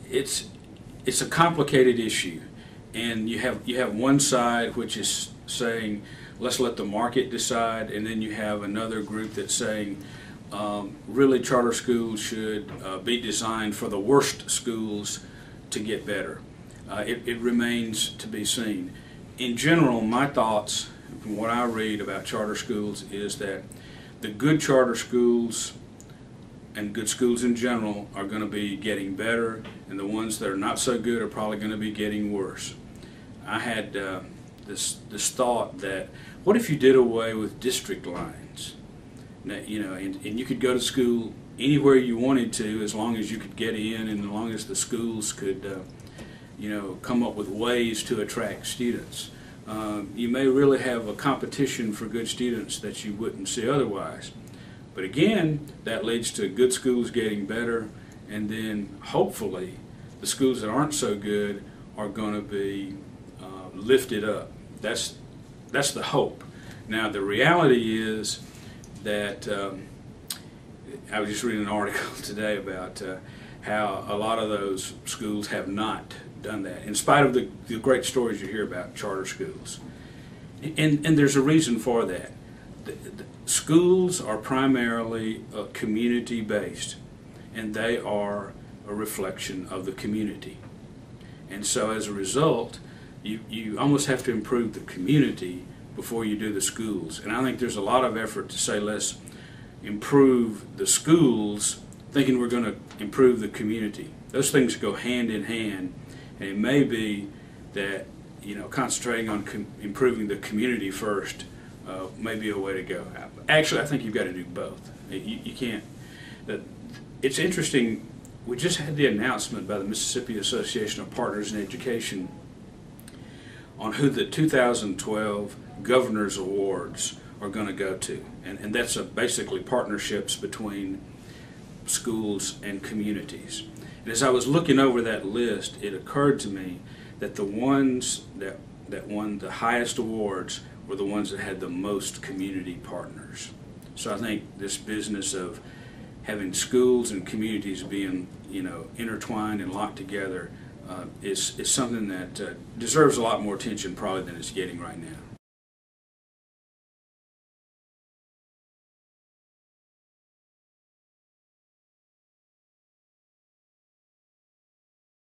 it's a complicated issue, and you have one side which is saying let's let the market decide, and then you have another group that's saying really charter schools should be designed for the worst schools to get better. It remains to be seen. In general, my thoughts from what I read about charter schools is that the good charter schools and good schools in general are going to be getting better, and the ones that are not so good are probably going to be getting worse. I had this thought that what if you did away with district lines? Now, and you could go to school anywhere you wanted to as long as you could get in, and as long as the schools could come up with ways to attract students. You may really have a competition for good students that you wouldn't see otherwise. But again, that leads to good schools getting better, and then hopefully the schools that aren't so good are going to be lifted up. That's the hope. Now the reality is that I was just reading an article today about how a lot of those schools have not done that, in spite of the great stories you hear about charter schools. And there's a reason for that. The schools are primarily community-based, and they are a reflection of the community. And so as a result, you almost have to improve the community before you do the schools. And I think there's a lot of effort to say let's improve the schools thinking we're going to improve the community. Those things go hand in hand, and it may be that concentrating on improving the community first may be a way to go. Actually, I think you've got to do both. You can't. It's interesting. We just had the announcement by the Mississippi Association of Partners in Education on who the 2012 Governor's Awards are going to go to, and that's basically partnerships between schools and communities. And as I was looking over that list, it occurred to me that the ones that won the highest awards were the ones that had the most community partners. So I think this business of having schools and communities being intertwined and locked together is something that deserves a lot more attention probably than it's getting right now.